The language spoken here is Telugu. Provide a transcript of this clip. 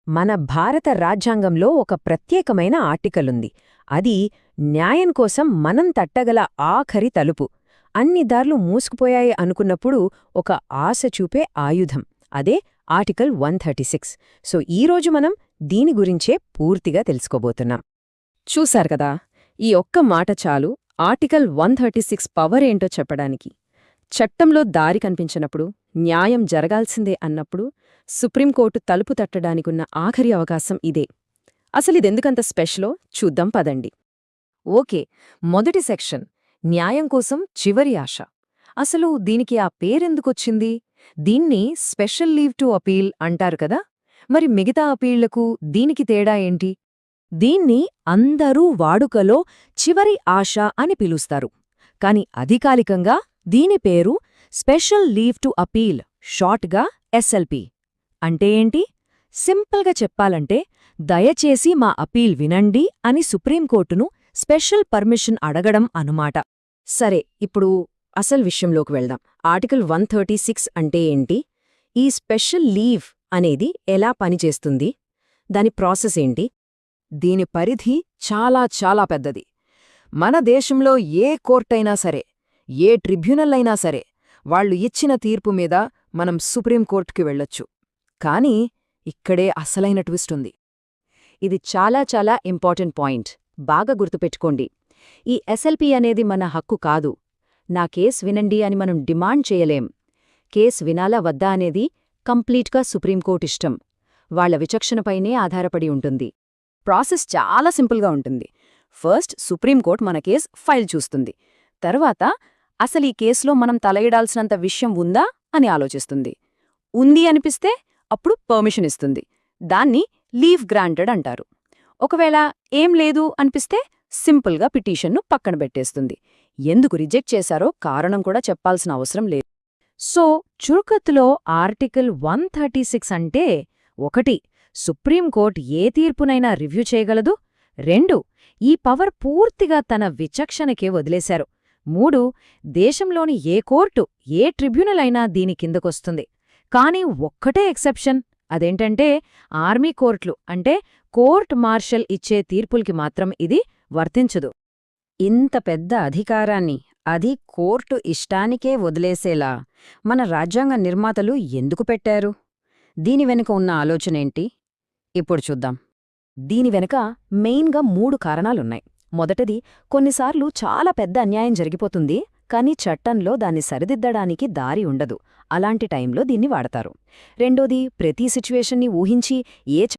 మన భారత రాజ్యాంగంలో ఒక ప్రత్యేకమైన ఆర్టికలుంది. అది న్యాయం కోసం మనం తట్టగల ఆఖరి తలుపు. అన్ని దార్లు మూసుకుపోయాయి అనుకున్నప్పుడు ఒక ఆశ చూపే ఆయుధం. అదే ఆర్టికల్ 136. సో ఈరోజు మనం దీని గురించే పూర్తిగా తెలుసుకోబోతున్నాం. చూశారు కదా, ఈ ఒక్క మాట చాలు ఆర్టికల్ 136 పవర్ ఏంటో చెప్పడానికి. చట్టంలో దారి కనిపించినప్పుడు, న్యాయం జరగాల్సిందే అన్నప్పుడు సుప్రీంకోర్టు తలుపు తట్టడానికున్న ఆఖరి అవకాశం ఇదే. అసలిదెందుకంత స్పెషలో చూద్దాం పదండి. ఓకే, మొదటి సెక్షన్ న్యాయం కోసం చివరి ఆశ. అసలు దీనికి ఆ పేరెందుకొచ్చింది? దీన్ని స్పెషల్ లీవ్ టు అపీల్ అంటారు కదా. మరి మిగతా అపీళ్లకు దీనికి తేడా ఏంటి? దీన్ని అందరూ వాడుకలో చివరి ఆశ అని పిలుస్తారు. కాని అధికారికంగా దీని పేరు స్పెషల్ లీవ్ టు అపీల్, షార్ట్గా ఎస్ఎల్పి. అంటే ఏంటి? సింపుల్గా చెప్పాలంటే, దయచేసి మా అపీల్ వినండి అని సుప్రీంకోర్టును స్పెషల్ పర్మిషన్ అడగడం అనుమాట. సరే, ఇప్పుడు అసలు విషయంలోకి వెళ్దాం. ఆర్టికల్ 136 అంటే ఏంటి? ఈ స్పెషల్ లీవ్ అనేది ఎలా పనిచేస్తుంది? దాని ప్రాసెస్ ఏంటి? దీని పరిధి చాలా చాలా పెద్దది. మన దేశంలో ఏ కోర్టైనా సరే, ఏ ట్రిబ్యునల్ అయినా సరే, వాళ్లు ఇచ్చిన తీర్పు మీద మనం సుప్రీంకోర్టుకి వెళ్ళొచ్చు. కానీ ఇక్కడే అసలైన ట్విస్ట్ ఉంది. ఇది చాలా చాలా ఇంపార్టెంట్ పాయింట్. బాగా గుర్తుపెట్టుకోండి. ఈ ఎస్ఎల్పి అనేది మన హక్కు కాదు. నా కేస్ వినండి అని మనం డిమాండ్ చేయలేం. కేస్ వినాలా వద్దా అనేది కంప్లీట్గా సుప్రీంకోర్టు ఇష్టం. వాళ్ల విచక్షణపైనే ఆధారపడి ఉంటుంది. ప్రాసెస్ చాలా సింపుల్గా ఉంటుంది. ఫస్ట్ సుప్రీంకోర్టు మన కేస్ ఫైల్ చూస్తుంది. తర్వాత అసలు ఈ కేసులో మనం తలయిడాల్సినంత విషయం ఉందా అని ఆలోచిస్తుంది. ఉంది అనిపిస్తే అప్పుడు పర్మిషన్ ఇస్తుంది. దాన్ని లీవ్ గ్రాంటెడ్ అంటారు. ఒకవేళ ఏం లేదు అనిపిస్తే సింపుల్గా పిటిషన్ను పక్కన పెట్టేస్తుంది. ఎందుకు రిజెక్ట్ చేశారో కారణం కూడా చెప్పాల్సిన అవసరం లేదు. సో చురుకత్తులో ఆర్టికల్ 136 అంటే 1. సుప్రీంకోర్టు ఏ తీర్పునైనా రివ్యూ చేయగలదు. 2. ఈ పవర్ పూర్తిగా తన విచక్షణకే వదిలేశారు. 3. దేశంలోని ఏ కోర్టు, ఏ ట్రిబ్యునల్ అయినా దీని కిందకొస్తుంది. కానీ ఒక్కటే ఎక్సెప్షన్. అదేంటంటే ఆర్మీ కోర్టులు, అంటే కోర్ట్ మార్షల్ ఇచ్చే తీర్పులకి మాత్రం ఇది వర్తించదు. ఇంత పెద్ద అధికారాన్ని అది కోర్టు ఇష్టానికే వదిలేసేలా మన రాజ్యాంగ నిర్మాతలు ఎందుకు పెట్టారు? దీని వెనుక ఉన్న ఆలోచనేంటి? ఇప్పుడు చూద్దాం. దీని వెనుక మెయిన్గా 3 కారణాలున్నాయి. మొదటిది, కొన్నిసార్లు చాలా పెద్ద అన్యాయం జరిగిపోతుంది, కానీ చట్టంలో దాన్ని సరిదిద్దడానికి దారి ఉండదు. అలాంటి టైంలో దీన్ని వాడతారు. రెండోది, ప్రతి సిచ్యువేషన్ని ఊహించి ఏ